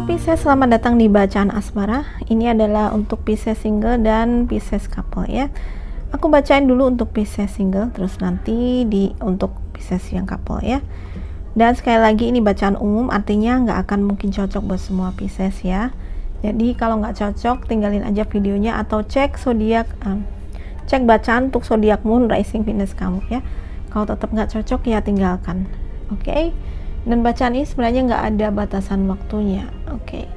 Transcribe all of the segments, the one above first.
Pisces, selamat datang di bacaan asmara. Ini adalah untuk Pisces single dan Pisces couple ya. Aku bacain dulu untuk Pisces single, terus nanti untuk Pisces yang couple ya. Dan sekali lagi ini bacaan umum, artinya nggak akan mungkin cocok buat semua Pisces ya. Jadi kalau nggak cocok, tinggalin aja videonya atau cek zodiak, cek bacaan untuk zodiak moon, rising, Venus kamu ya. Kalau tetap nggak cocok ya tinggalkan. Oke. Dan bacaan ini sebenarnya nggak ada batasan waktunya. Oke.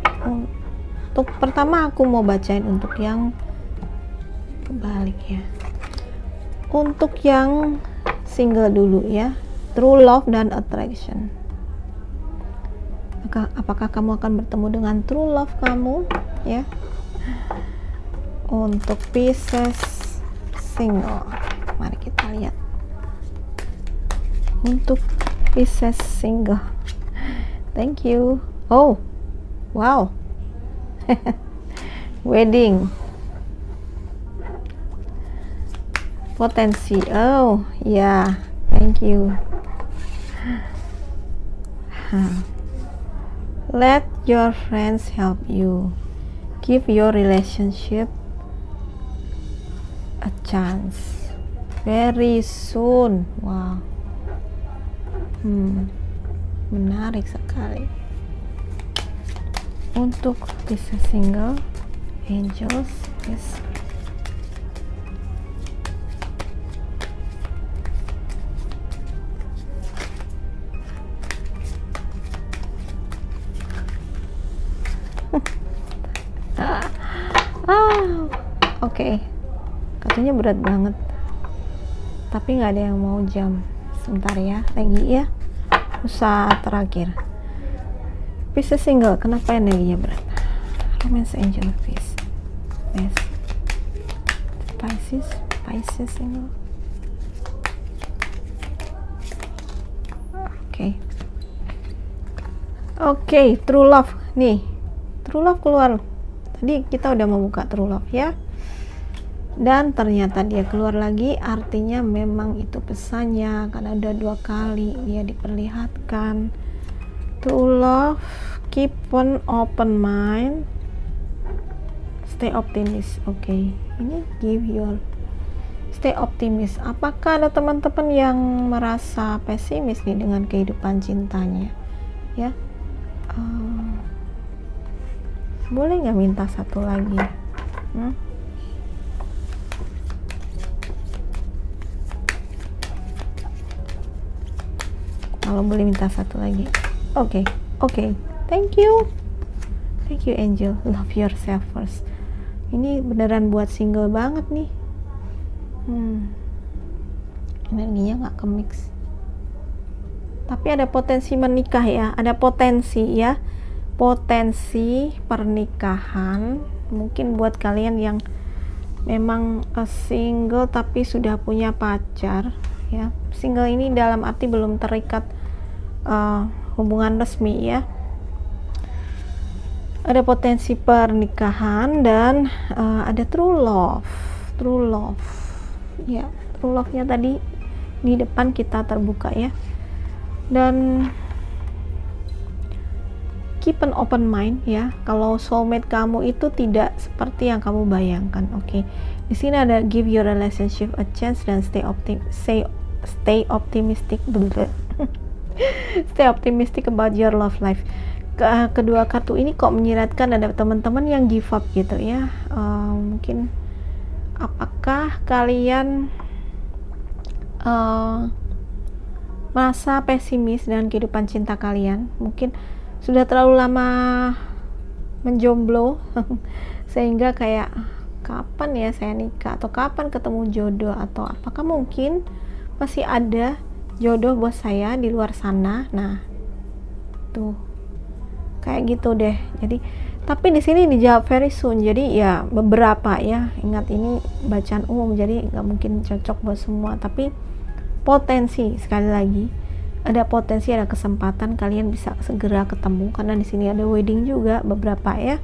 Untuk pertama aku mau bacain untuk yang kebalik ya. Untuk yang single dulu ya. True love dan attraction. Apakah kamu akan bertemu dengan true love kamu ya? Untuk Pisces single, mari kita lihat. Untuk Pisces single, thank you. Oh, wow. Wedding, potensi. Oh ya, thank you. Let your friends help you. Give your relationship a chance very soon. Wow. Menarik sekali. Untuk Pisces single, angels, yes. Oke. Katanya berat banget, tapi nggak ada yang mau jam. Sebentar ya, lagi ya, usaha terakhir. Pisces single, kenapa energinya berat? Romance angel, peace, yes. Pisces single. Oke, true love nih, true love keluar. Tadi kita udah membuka true love ya. Dan ternyata dia keluar lagi, artinya memang itu pesannya, karena ada 2 kali dia diperlihatkan. True love, keep an open mind, stay optimis. Oke, ini give your stay optimis. Apakah ada teman-teman yang merasa pesimis nih dengan kehidupan cintanya ya? Boleh nggak minta satu lagi? Kalau boleh minta satu lagi. Oke. Thank you angel. Love yourself first. Ini beneran buat single banget nih. Energinya nggak kemix. Tapi ada potensi menikah ya. Ada potensi ya. Potensi pernikahan. Mungkin buat kalian yang memang single tapi sudah punya pacar ya. Single ini dalam arti belum terikat hubungan resmi ya. Ada potensi pernikahan dan ada true love ya. True love nya tadi di depan kita terbuka ya. Dan keep an open mind ya. Kalau soulmate kamu itu tidak seperti yang kamu bayangkan. Oke. Di sini ada give your relationship a chance dan stay optimistic. Stay optimistic about your love life. Kedua kartu ini kok menyiratkan ada teman-teman yang give up gitu ya. Mungkin apakah kalian merasa pesimis dengan kehidupan cinta kalian? Mungkin sudah terlalu lama menjomblo sehingga kayak kapan ya saya nikah, atau kapan ketemu jodoh, atau apakah mungkin masih ada jodoh buat saya di luar sana. Nah, tuh kayak gitu deh. Jadi, tapi di sini dijawab very soon. Jadi ya beberapa ya. Ingat ini bacaan umum, jadi nggak mungkin cocok buat semua. Tapi potensi, sekali lagi, ada potensi, ada kesempatan kalian bisa segera ketemu, karena di sini ada wedding juga beberapa ya.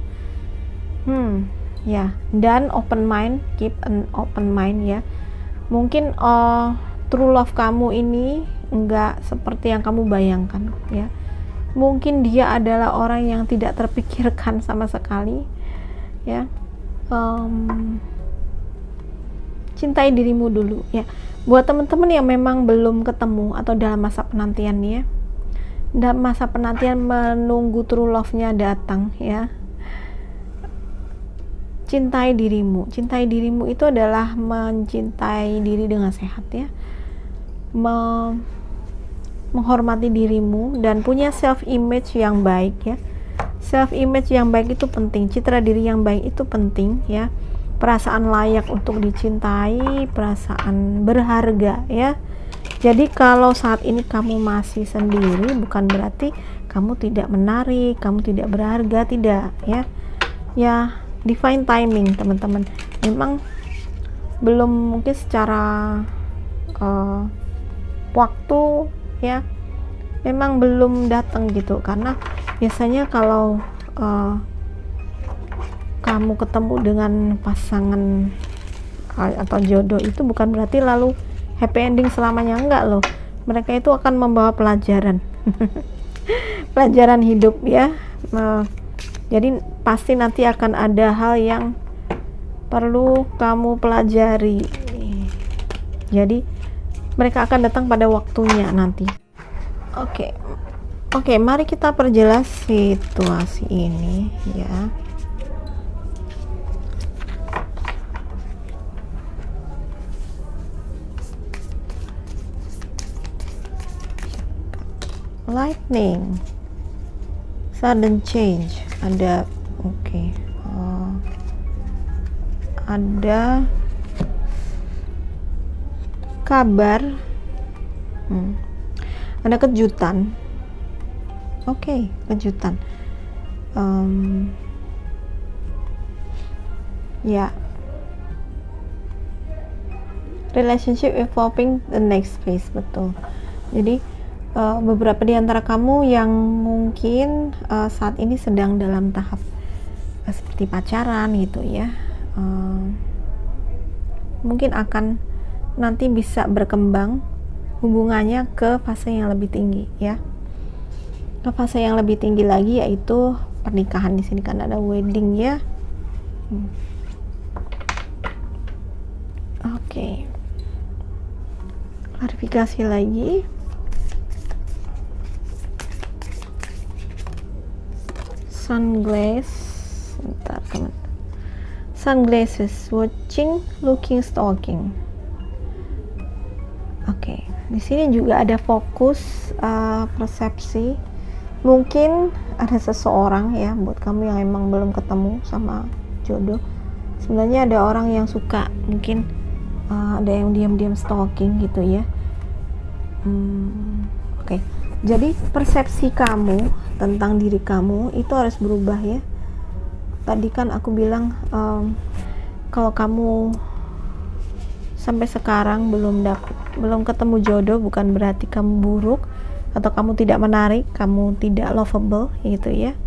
Ya. Dan open mind, keep an open mind ya. Mungkin true love kamu ini enggak seperti yang kamu bayangkan ya. mungkin dia adalah orang yang tidak terpikirkan sama sekali ya. Cintai dirimu dulu ya. Buat teman-teman yang memang belum ketemu atau dalam masa penantian ya, dalam masa penantian menunggu true love-nya datang ya, cintai dirimu. Cintai dirimu itu adalah mencintai diri dengan sehat ya, menghormati dirimu dan punya self image yang baik ya. Self image yang baik itu penting, citra diri yang baik itu penting ya. Perasaan layak untuk dicintai, perasaan berharga ya. Jadi kalau saat ini kamu masih sendiri, bukan berarti kamu tidak menarik, kamu tidak berharga, tidak ya. Ya, divine timing teman-teman. Memang belum mungkin secara waktu ya, memang belum datang gitu, karena biasanya kalau kamu ketemu dengan pasangan atau jodoh itu bukan berarti lalu happy ending selamanya, enggak loh. Mereka itu akan membawa pelajaran pelajaran hidup ya. Jadi pasti nanti akan ada hal yang perlu kamu pelajari. Jadi mereka akan datang pada waktunya nanti. Oke, mari kita perjelas situasi ini ya. Lightning, sudden change, ada ada kabar, ada kejutan. Kejutan. Ya, relationship evolving the next phase, betul. Jadi beberapa di antara kamu yang mungkin saat ini sedang dalam tahap seperti pacaran gitu ya, mungkin akan nanti bisa berkembang hubungannya ke fase yang lebih tinggi ya, ke fase yang lebih tinggi lagi, yaitu pernikahan. Di sini kan ada wedding ya. Klarifikasi lagi. Sunglasses, watching, looking, stalking. Di sini juga ada fokus, persepsi. Mungkin ada seseorang ya, buat kamu yang emang belum ketemu sama jodoh. Sebenarnya ada orang yang suka, mungkin ada yang diam-diam stalking gitu ya. Jadi persepsi kamu tentang diri kamu itu harus berubah ya. Tadi kan aku bilang kalau kamu sampai sekarang belum ketemu jodoh, bukan berarti kamu buruk atau kamu tidak menarik, kamu tidak lovable gitu ya.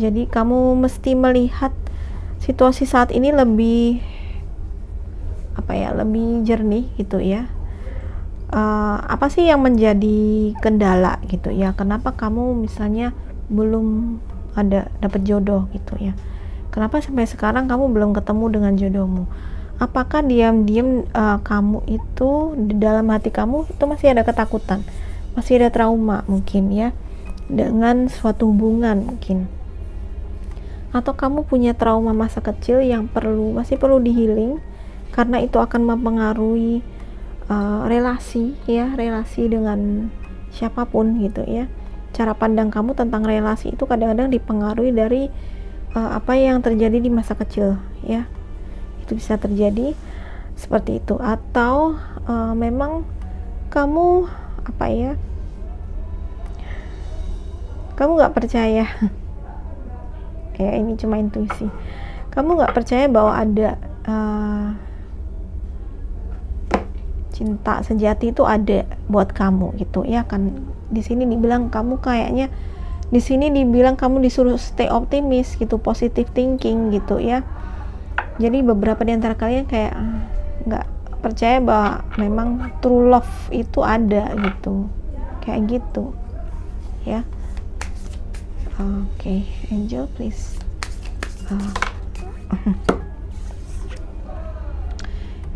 Jadi kamu mesti melihat situasi saat ini lebih lebih jernih gitu ya. Apa sih yang menjadi kendala gitu ya, kenapa kamu misalnya belum dapat jodoh gitu ya, kenapa sampai sekarang kamu belum ketemu dengan jodohmu? Apakah diam-diam kamu itu di dalam hati kamu itu masih ada ketakutan, masih ada trauma mungkin ya dengan suatu hubungan mungkin, atau kamu punya trauma masa kecil yang masih perlu di-healing, karena itu akan mempengaruhi relasi dengan siapapun gitu ya. Cara pandang kamu tentang relasi itu kadang-kadang dipengaruhi dari apa yang terjadi di masa kecil ya. Itu bisa terjadi seperti itu, atau memang kamu kamu nggak percaya kayak ini cuma intuisi, kamu nggak percaya bahwa ada cinta sejati itu ada buat kamu gitu ya kan. Di sini dibilang kamu disuruh stay optimis gitu, positive thinking gitu ya. Jadi beberapa di antara kalian kayak nggak percaya bahwa memang true love itu ada gitu, kayak gitu ya. Oke, angel please.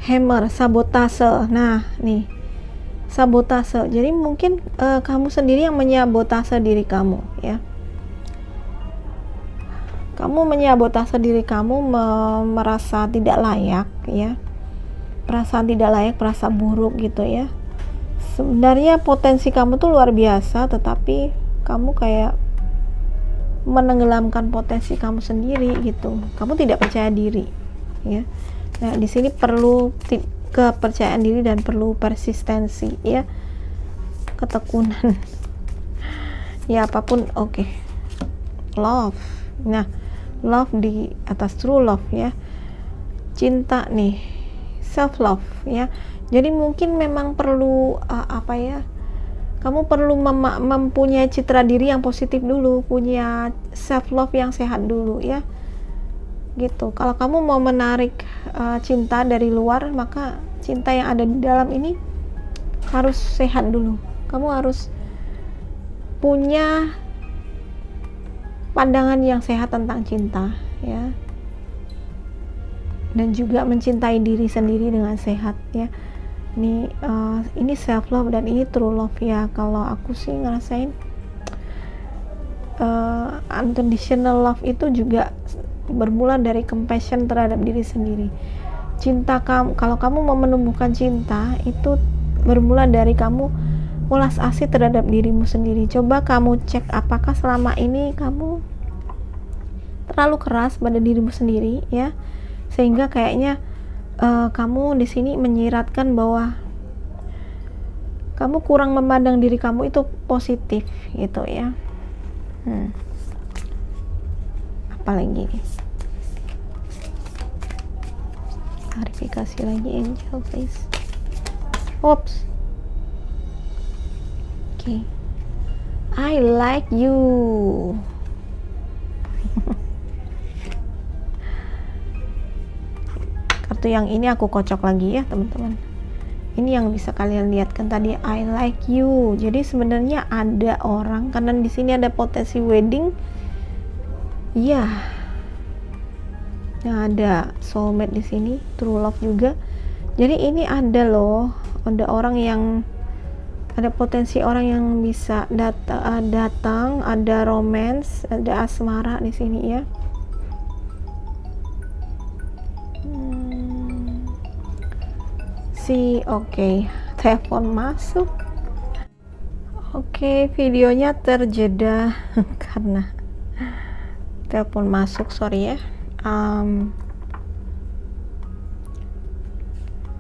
Hammer, sabotase. Nah, nih, sabotase. Jadi mungkin kamu sendiri yang menyabotase diri kamu, ya. Kamu menyabotase diri kamu, merasa tidak layak, ya. Perasaan tidak layak, perasa buruk gitu ya. Sebenarnya potensi kamu tuh luar biasa, tetapi kamu kayak menenggelamkan potensi kamu sendiri gitu. Kamu tidak percaya diri, ya. Nah, di sini perlu kepercayaan diri dan perlu persistensi, ya, ketekunan. Ya, apapun, oke. Love. Nah, love di atas true love, ya. Cinta nih, self love, ya. Jadi mungkin memang perlu kamu perlu mempunyai citra diri yang positif dulu, punya self love yang sehat dulu, ya. Gitu. Kalau kamu mau menarik cinta dari luar, maka cinta yang ada di dalam ini harus sehat dulu. Kamu harus punya pandangan yang sehat tentang cinta, ya, dan juga mencintai diri sendiri dengan sehat, ya. Ini self love dan ini true love, ya. Kalau aku sih ngerasain unconditional love itu juga bermula dari compassion terhadap diri sendiri. Cinta kamu, kalau kamu mau menumbuhkan cinta, itu bermula dari kamu ulas asih terhadap dirimu sendiri. Coba kamu cek apakah selama ini kamu terlalu keras pada dirimu sendiri, ya, sehingga kayaknya kamu di sini menyiratkan bahwa kamu kurang memandang diri kamu itu positif gitu, ya. Apalagi klarifikasi lagi, angel please. Oops. Okay. I like you. Kartu yang ini aku kocok lagi, ya, teman-teman. Ini yang bisa kalian lihat kan tadi, I like you. Jadi sebenarnya ada orang, karena di sini ada potensi wedding, ya. Nah, ada soulmate di sini, true love juga. Jadi ini ada loh, ada orang yang, ada potensi orang yang bisa datang, ada romance, ada asmara di sini, ya. Oke, telepon masuk. Oke, videonya terjeda karena telepon masuk, sorry, ya.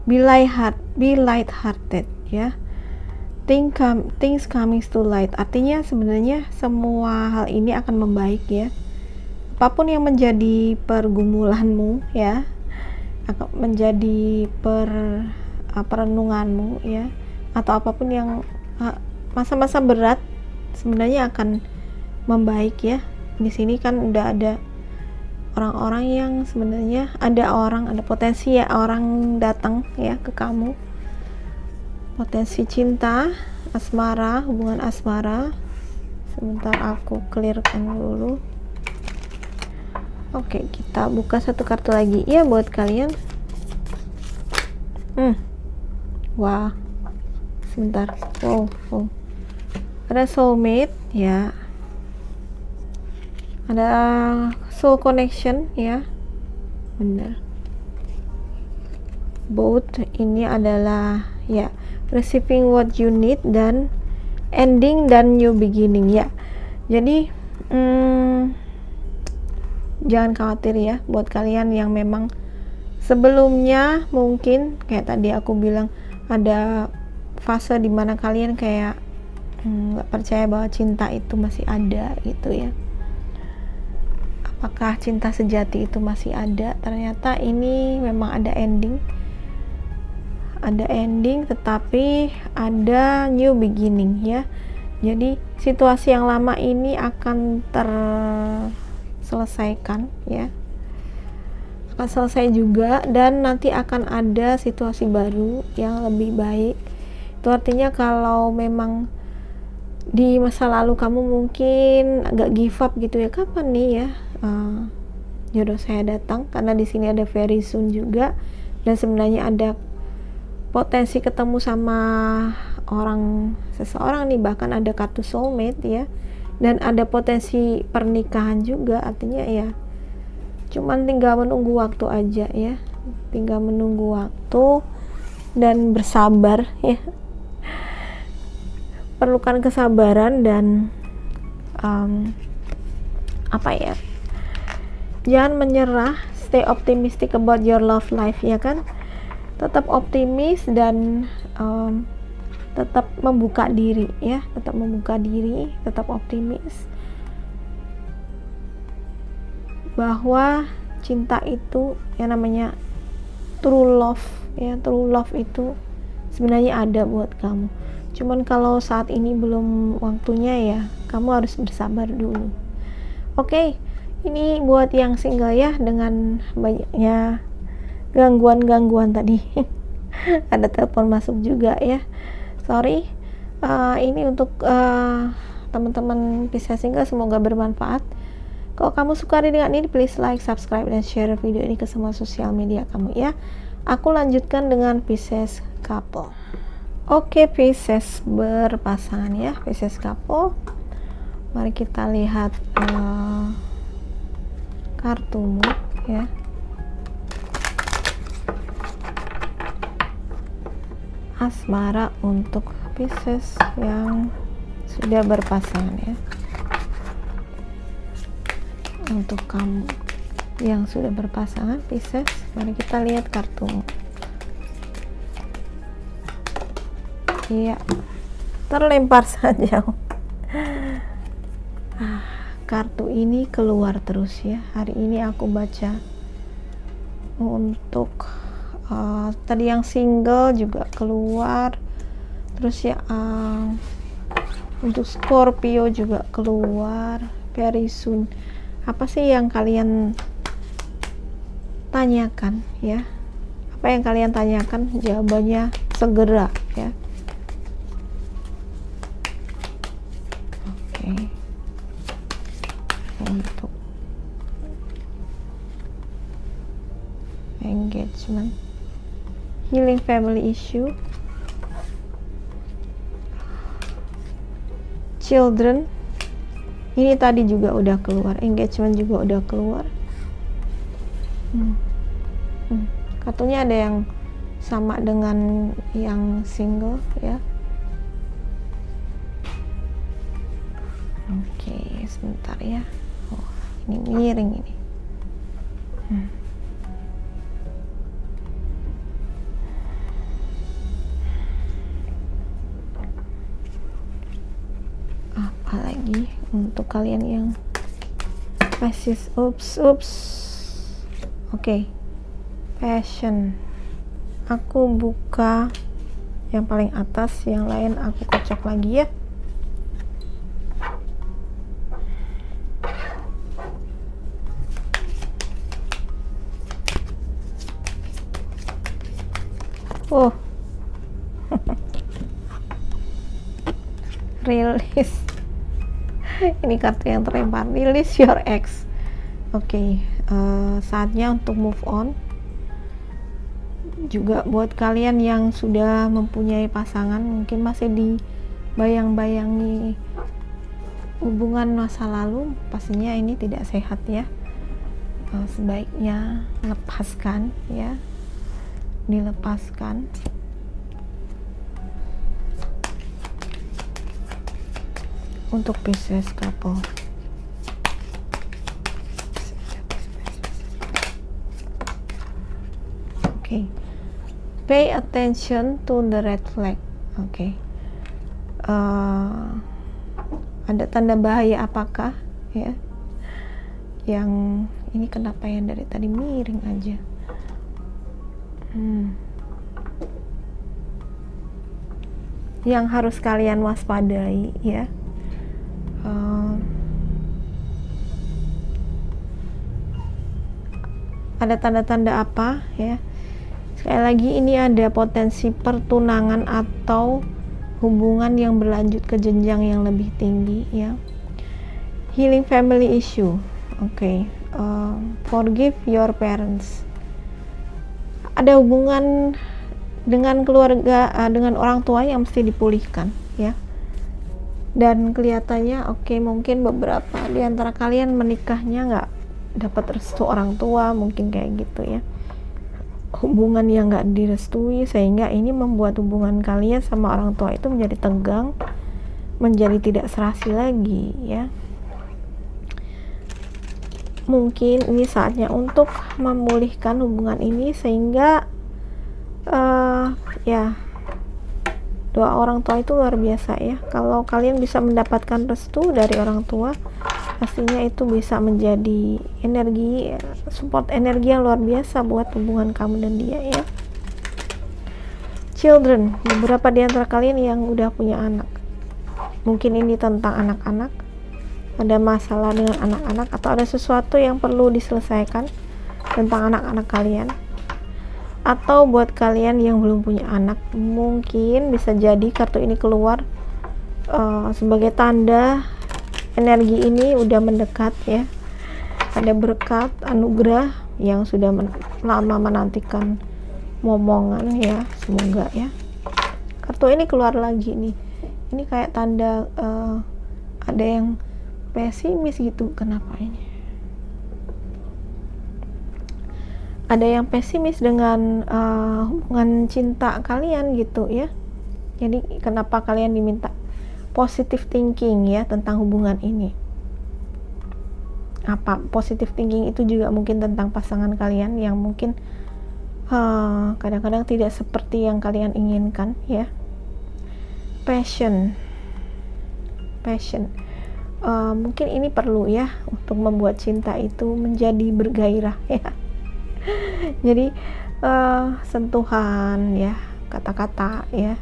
Be light hearted, ya. Things coming to light. Artinya sebenarnya semua hal ini akan membaik, ya. Apapun yang menjadi pergumulanmu, ya, akan menjadi perenunganmu, ya, atau apapun yang masa-masa berat sebenarnya akan membaik, ya. Di sini kan udah ada orang-orang yang sebenarnya ada potensi, ya, orang datang, ya, ke kamu, potensi cinta, asmara, hubungan asmara. Sebentar aku clearkan dulu. Oke, kita buka satu kartu lagi, ya, buat kalian. Wah, sebentar. Wow. Ada soulmate, ya. Ada soul connection, ya. Benar. Both ini adalah, ya, receiving what you need dan ending dan new beginning, ya. Jadi jangan khawatir, ya, buat kalian yang memang sebelumnya mungkin kayak tadi aku bilang ada fase dimana kalian kayak nggak percaya bahwa cinta itu masih ada gitu, ya. Apakah cinta sejati itu masih ada? Ternyata ini memang ada ending, tetapi ada new beginning, ya. Jadi situasi yang lama ini akan terselesaikan, ya, akan selesai juga, dan nanti akan ada situasi baru yang lebih baik. Itu artinya kalau memang di masa lalu kamu mungkin agak give up gitu ya, kapan nih ya jodoh saya datang, karena di sini ada very soon juga, dan sebenarnya ada potensi ketemu sama seseorang nih, bahkan ada kartu soulmate ya, dan ada potensi pernikahan juga. Artinya ya cuman tinggal menunggu waktu aja ya, tinggal menunggu waktu dan bersabar ya. Perlukan kesabaran dan jangan menyerah, stay optimistic about your love life ya kan, tetap optimis dan tetap membuka diri ya, tetap membuka diri, tetap optimis bahwa cinta itu yang namanya true love ya, true love itu sebenarnya ada buat kamu. Cuman kalau saat ini belum waktunya ya, kamu harus bersabar dulu. Oke, ini buat yang single ya, dengan banyaknya gangguan tadi. Ada telepon masuk juga ya, sorry. Ini untuk teman-teman Pisces single, semoga bermanfaat. Kalau kamu suka dengan ini, please like, subscribe, dan share video ini ke semua sosial media kamu ya. Aku lanjutkan dengan Pisces couple. Oke, Pisces berpasangan ya, Pisces couple. Mari kita lihat kartumu ya. Asmara untuk Pisces yang sudah berpasangan ya. Untuk kamu yang sudah berpasangan Pisces, mari kita lihat kartumu. Iya, terlempar saja. Kartu ini keluar terus ya. Hari ini aku baca untuk tadi yang single juga keluar terus ya, untuk Scorpio juga keluar very soon. Apa sih yang kalian tanyakan ya? Apa yang kalian tanyakan? Jawabannya segera ya. Oke. Untuk engagement, healing family issue, children, ini tadi juga udah keluar, engagement juga udah keluar. Kartunya ada yang sama dengan yang single ya. Oke, sebentar ya. Oh, ini miring ini. Apalagi untuk kalian yang Pisces, Oke, passion. Aku buka yang paling atas, yang lain aku kocok lagi ya. Oh, release. Ini kartu yang terlempar, release your ex. Oke, saatnya untuk move on. Juga buat kalian yang sudah mempunyai pasangan, mungkin masih dibayang-bayangi hubungan masa lalu, pastinya ini tidak sehat ya. Sebaiknya lepaskan ya, dilepaskan. Untuk Pisces couple, oke. Pay attention to the red flag. Oke. Ada tanda bahaya apakah ya? Yang ini kenapa yang dari tadi miring aja? Yang harus kalian waspadai ya. Ada tanda-tanda apa ya? Sekali lagi, ini ada potensi pertunangan atau hubungan yang berlanjut ke jenjang yang lebih tinggi ya. Healing family issue. Forgive your parents. Ada hubungan dengan keluarga, dengan orang tua yang mesti dipulihkan ya. Dan kelihatannya mungkin beberapa di antara kalian menikahnya nggak dapat restu orang tua, mungkin kayak gitu ya. Hubungan yang nggak direstui, sehingga ini membuat hubungan kalian sama orang tua itu menjadi tegang, menjadi tidak serasi lagi ya. Mungkin ini saatnya untuk memulihkan hubungan ini, sehingga doa orang tua itu luar biasa ya. Kalau kalian bisa mendapatkan restu dari orang tua, pastinya itu bisa menjadi energi, support energi yang luar biasa buat hubungan kamu dan dia ya. Children, beberapa di antara kalian yang udah punya anak, mungkin ini tentang anak-anak, ada masalah dengan anak-anak, atau ada sesuatu yang perlu diselesaikan tentang anak-anak kalian. Atau buat kalian yang belum punya anak, mungkin bisa jadi kartu ini keluar sebagai tanda energi ini udah mendekat ya. Ada berkat, anugerah yang sudah lama menantikan momongan ya, semoga ya. Kartu ini keluar lagi nih, ini kayak tanda ada yang pesimis gitu. Kenapa ini? Ada yang pesimis dengan hubungan cinta kalian gitu ya. Jadi kenapa kalian diminta positive thinking ya tentang hubungan ini. Apa positive thinking itu juga mungkin tentang pasangan kalian yang mungkin kadang-kadang tidak seperti yang kalian inginkan ya. Passion. Mungkin ini perlu ya untuk membuat cinta itu menjadi bergairah ya. Jadi sentuhan ya, kata-kata ya,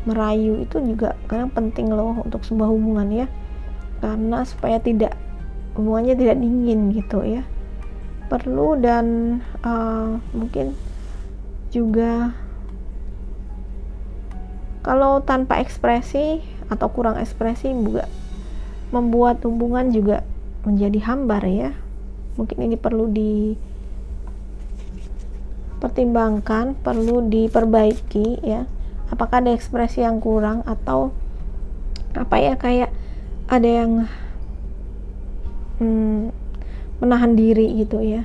merayu itu juga kadang penting loh untuk sebuah hubungan ya, karena supaya hubungannya tidak dingin gitu ya, perlu. Dan mungkin juga kalau tanpa ekspresi atau kurang ekspresi juga membuat hubungan juga menjadi hambar ya. Mungkin ini perlu dipertimbangkan, perlu diperbaiki ya. Apakah ada ekspresi yang kurang, atau kayak ada yang menahan diri gitu ya.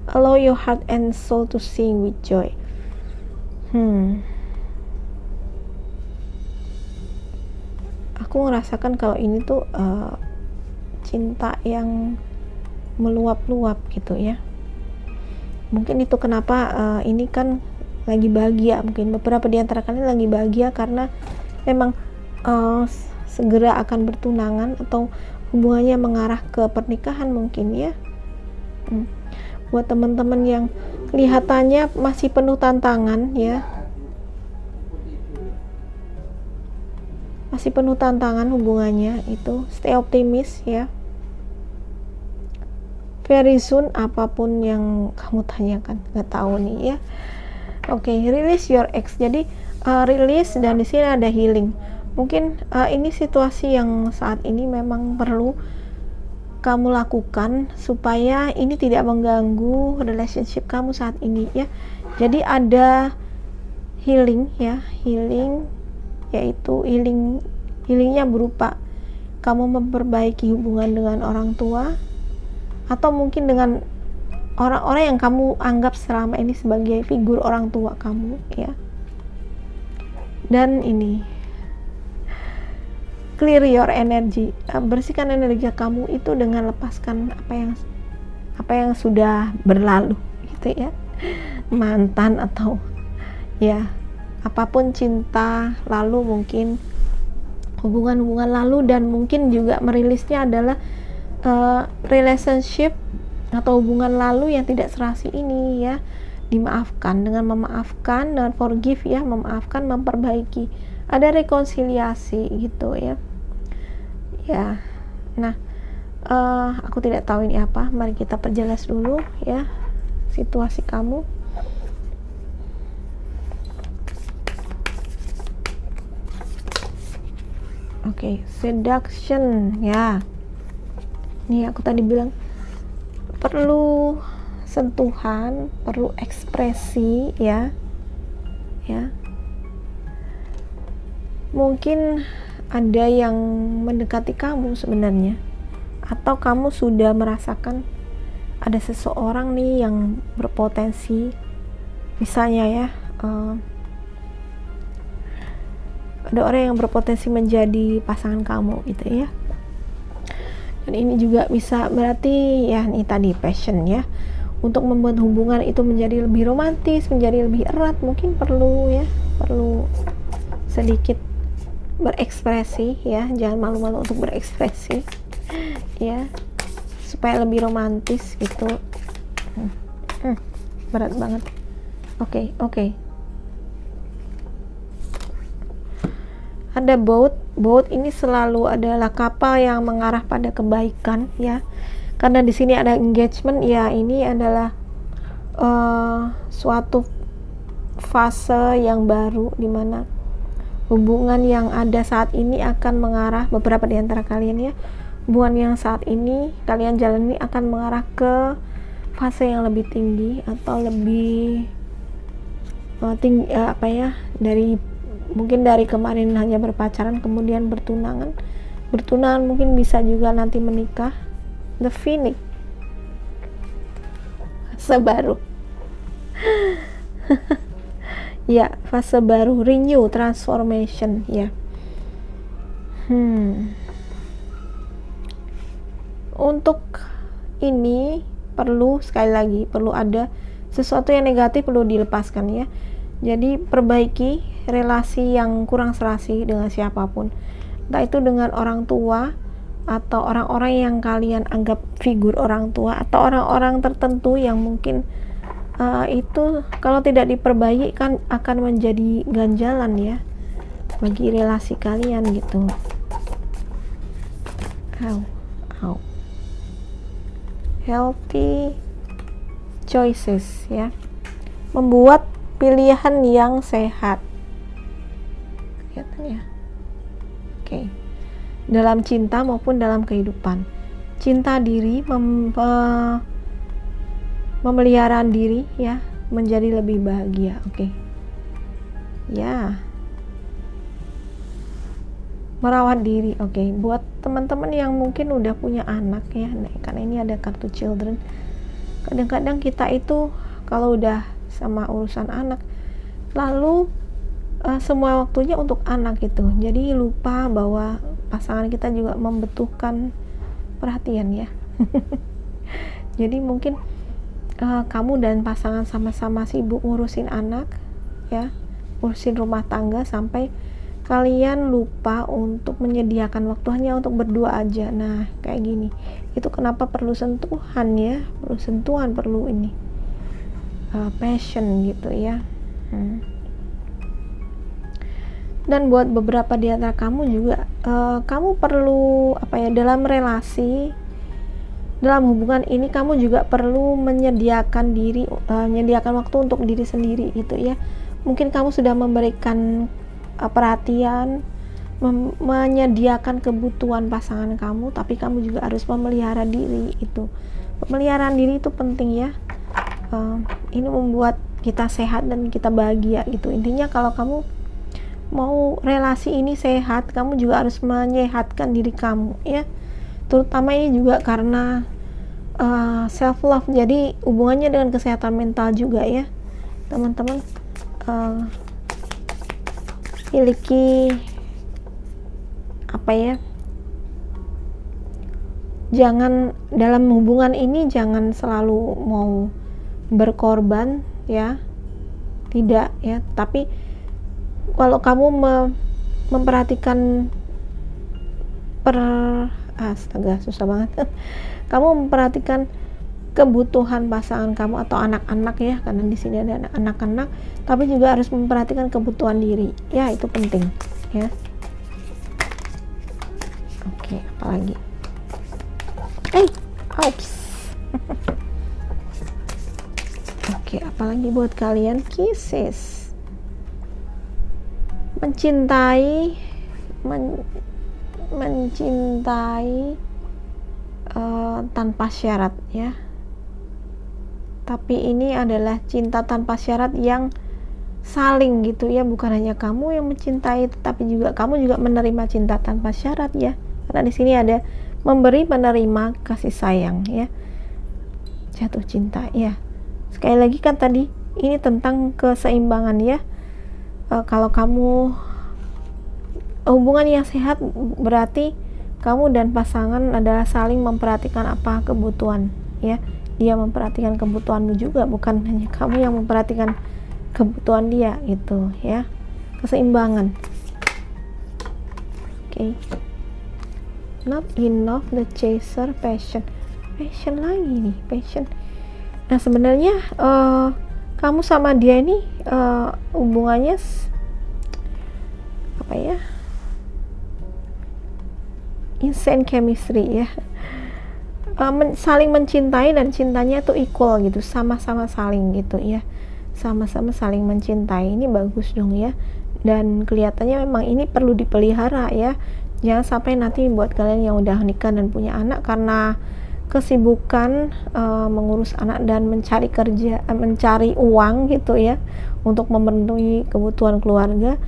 Allow your heart and soul to sing with joy. Aku ngerasakan kalau ini tuh cinta yang meluap-luap gitu ya. Mungkin itu kenapa ini kan lagi bahagia. Mungkin beberapa di antara kalian lagi bahagia karena memang segera akan bertunangan atau hubungannya mengarah ke pernikahan mungkin ya. Buat teman-teman yang kelihatannya masih penuh tantangan ya, masih penuh tantangan hubungannya itu, stay optimis ya. Very soon, apapun yang kamu tanyakan, nggak tahu nih ya. Release your ex. Jadi release, dan di sini ada healing. Mungkin ini situasi yang saat ini memang perlu kamu lakukan supaya ini tidak mengganggu relationship kamu saat ini ya. Jadi ada healing ya, yaitu healingnya berupa kamu memperbaiki hubungan dengan orang tua, atau mungkin dengan orang-orang yang kamu anggap selama ini sebagai figur orang tua kamu ya. Dan ini clear your energy, bersihkan energi kamu itu dengan lepaskan apa yang sudah berlalu gitu ya, mantan atau ya apapun, cinta lalu, mungkin hubungan-hubungan lalu. Dan mungkin juga merilisnya adalah relationship atau hubungan lalu yang tidak serasi ini ya, dimaafkan dengan memaafkan, dengan forgive ya, memaafkan, memperbaiki, ada rekonsiliasi gitu ya. Nah aku tidak tahu ini apa, mari kita perjelas dulu ya situasi kamu. Oke, seduction ya. Nih aku tadi bilang perlu sentuhan, perlu ekspresi ya. Ya. Mungkin ada yang mendekati kamu sebenarnya, atau kamu sudah merasakan ada seseorang nih yang berpotensi, misalnya ya, ada orang yang berpotensi menjadi pasangan kamu gitu ya. Dan ini juga bisa berarti ya nih tadi passion ya, untuk membuat hubungan itu menjadi lebih romantis, menjadi lebih erat, mungkin perlu sedikit berekspresi ya, jangan malu-malu untuk berekspresi ya, supaya lebih romantis gitu. Berat banget. Oke. Ada boat ini selalu adalah kapal yang mengarah pada kebaikan ya, karena di sini ada engagement ya. Ini adalah suatu fase yang baru di mana hubungan yang ada saat ini akan mengarah, beberapa di antara kalian ya, hubungan yang saat ini kalian jalani akan mengarah ke fase yang lebih tinggi atau lebih tinggi, dari mungkin dari kemarin hanya berpacaran kemudian bertunangan mungkin bisa juga nanti menikah. The Phoenix, fase baru. Ya, fase baru, renew, transformation ya. Untuk ini sekali lagi perlu ada sesuatu yang negatif, perlu dilepaskan ya. Jadi perbaiki relasi yang kurang serasi dengan siapapun, entah itu dengan orang tua atau orang-orang yang kalian anggap figur orang tua, atau orang-orang tertentu yang mungkin itu kalau tidak diperbaiki kan akan menjadi ganjalan ya bagi relasi kalian gitu. Healthy choices ya, membuat pilihan yang sehat ya. Oke. Dalam cinta maupun dalam kehidupan, cinta diri, memelihara diri ya, menjadi lebih bahagia. Oke. Ya, merawat diri. Oke. Buat teman-teman yang mungkin udah punya anak ya, karena ini ada kartu children, kadang-kadang kita itu kalau udah sama urusan anak lalu semua waktunya untuk anak itu, jadi lupa bahwa pasangan kita juga membutuhkan perhatian ya. Jadi mungkin kamu dan pasangan sama-sama sibuk ngurusin anak ya, ngurusin rumah tangga, sampai kalian lupa untuk menyediakan waktu hanya untuk berdua aja. Nah kayak gini, itu kenapa perlu sentuhan ya, perlu sentuhan, perlu ini passion gitu ya. Dan buat beberapa di antara kamu juga kamu perlu dalam relasi, dalam hubungan ini kamu juga perlu menyediakan diri, menyediakan waktu untuk diri sendiri gitu ya. Mungkin kamu sudah memberikan perhatian, menyediakan kebutuhan pasangan kamu, tapi kamu juga harus memelihara diri itu. Pemeliharaan diri itu penting ya. Ini membuat kita sehat dan kita bahagia gitu. Intinya kalau kamu mau relasi ini sehat, kamu juga harus menyehatkan diri kamu ya. Terutama ini juga karena self love, jadi hubungannya dengan kesehatan mental juga ya teman-teman. Miliki jangan dalam hubungan ini jangan selalu mau berkorban ya, tidak ya, tapi kalau kamu memperhatikan susah banget. Kamu memperhatikan kebutuhan pasangan kamu atau anak-anak ya, karena di sini ada anak-anak, tapi juga harus memperhatikan kebutuhan diri ya, itu penting ya. Oke, apalagi Oke, apalagi buat kalian kisses, mencintai mencintai tanpa syarat ya, tapi ini adalah cinta tanpa syarat yang saling gitu ya, bukan hanya kamu yang mencintai tetapi juga kamu juga menerima cinta tanpa syarat ya, karena di sini ada memberi menerima kasih sayang ya, jatuh cinta ya. Sekali lagi kan tadi ini tentang keseimbangan ya. Kalau kamu hubungan yang sehat berarti kamu dan pasangan adalah saling memperhatikan apa kebutuhan ya, dia memperhatikan kebutuhanmu juga, bukan hanya kamu yang memperhatikan kebutuhan dia gitu ya, keseimbangan. Oke. Not enough, the chaser, passion lagi nih, passion. Nah sebenarnya kamu sama dia ini hubungannya apa ya, insane chemistry ya, saling mencintai dan cintanya tuh equal gitu, sama-sama saling gitu ya, sama-sama saling mencintai. Ini bagus dong ya, dan kelihatannya memang ini perlu dipelihara ya. Jangan sampai nanti buat kalian yang udah nikah dan punya anak, karena kesibukan mengurus anak dan mencari kerja, mencari uang gitu ya untuk memenuhi kebutuhan keluarga,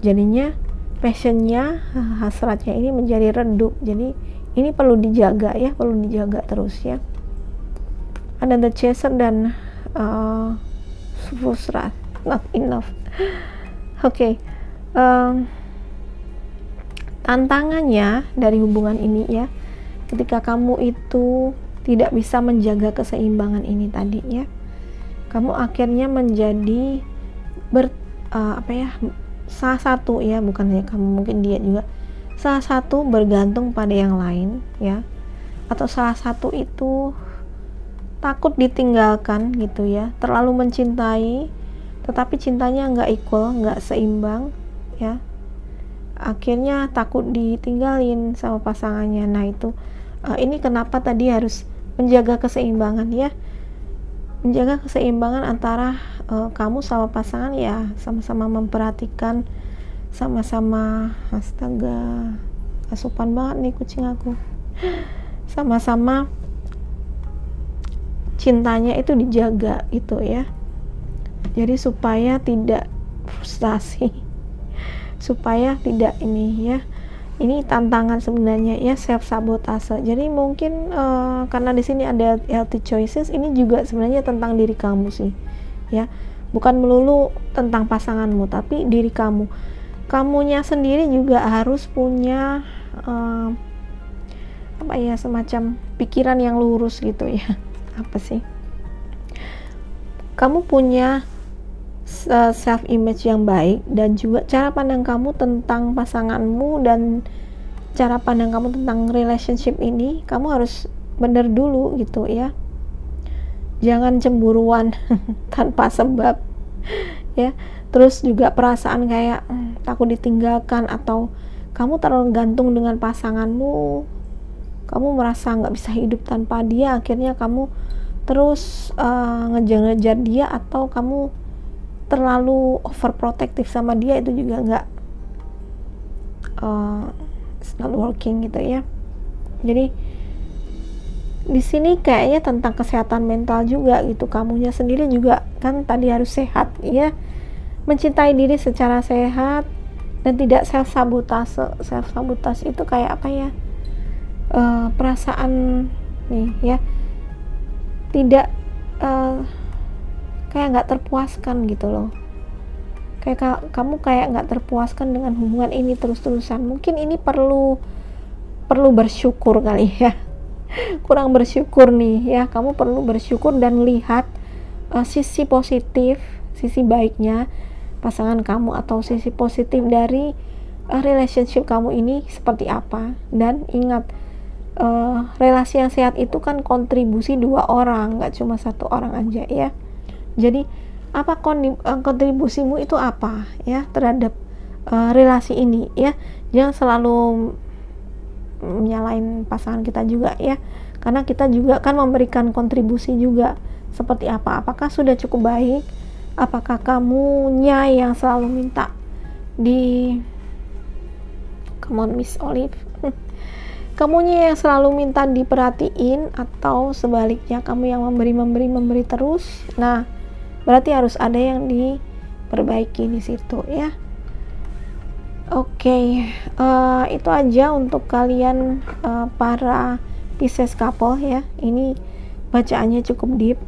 jadinya passionnya, hasratnya ini menjadi redup. Jadi ini perlu dijaga ya, perlu dijaga terus ya. Ada the chaser dan frustrat, not enough. Oke. Tantangannya dari hubungan ini ya, ketika kamu itu tidak bisa menjaga keseimbangan ini tadi ya, kamu akhirnya menjadi salah satu ya, bukan hanya kamu, mungkin dia juga, salah satu bergantung pada yang lain ya, atau salah satu itu takut ditinggalkan gitu ya, terlalu mencintai tetapi cintanya nggak equal, nggak seimbang ya, akhirnya takut ditinggalin sama pasangannya. Nah itu ini kenapa tadi harus menjaga keseimbangan ya, menjaga keseimbangan antara kamu sama pasangan ya, sama-sama memperhatikan, sama-sama, astaga asupan banget nih kucing aku, sama-sama cintanya itu dijaga itu ya, jadi supaya tidak frustasi, supaya tidak ini ya. Ini tantangan sebenarnya ya, self sabotase. Jadi mungkin karena di sini ada healthy choices, ini juga sebenarnya tentang diri kamu sih ya, bukan melulu tentang pasanganmu tapi diri kamu. Kamunya sendiri juga harus punya semacam pikiran yang lurus gitu ya. Apa sih, kamu punya self image yang baik, dan juga cara pandang kamu tentang pasanganmu dan cara pandang kamu tentang relationship ini, kamu harus bener dulu gitu ya, jangan cemburuan tanpa sebab ya. Terus juga perasaan kayak takut ditinggalkan, atau kamu terlalu gantung dengan pasanganmu, kamu merasa nggak bisa hidup tanpa dia, akhirnya kamu terus ngejar-ngejar dia, atau kamu terlalu overprotective sama dia, itu juga nggak it's not working gitu ya. Jadi di sini kayaknya tentang kesehatan mental juga gitu, kamunya sendiri juga kan tadi harus sehat ya, mencintai diri secara sehat dan tidak self sabotase. Self sabotase itu kayak apa ya, perasaan nih ya, tidak kayak nggak terpuaskan gitu loh, kayak kamu kayak nggak terpuaskan dengan hubungan ini terus-terusan. Mungkin ini perlu bersyukur kali ya, kurang bersyukur nih ya. Kamu perlu bersyukur dan lihat sisi positif, sisi baiknya pasangan kamu, atau sisi positif dari relationship kamu ini seperti apa. Dan ingat, relasi yang sehat itu kan kontribusi dua orang, nggak cuma satu orang aja ya. Jadi apa kontribusimu itu apa ya terhadap relasi ini ya. Jangan selalu menyalahin pasangan kita juga ya, karena kita juga kan memberikan kontribusi juga. Seperti apa, apakah sudah cukup baik, apakah kamunya yang selalu minta Come on Miss Olive. Kamunya yang selalu minta diperhatiin, atau sebaliknya kamu yang memberi terus. Nah, berarti harus ada yang diperbaiki di situ ya. Oke, itu aja untuk kalian para Pisces couple ya. Ini bacaannya cukup deep.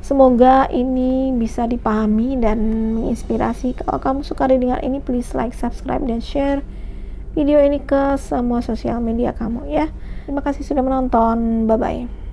Semoga ini bisa dipahami dan menginspirasi. Kalau kamu suka dengan ini, please like, subscribe, dan share video ini ke semua sosial media kamu ya. Terima kasih sudah menonton. Bye bye.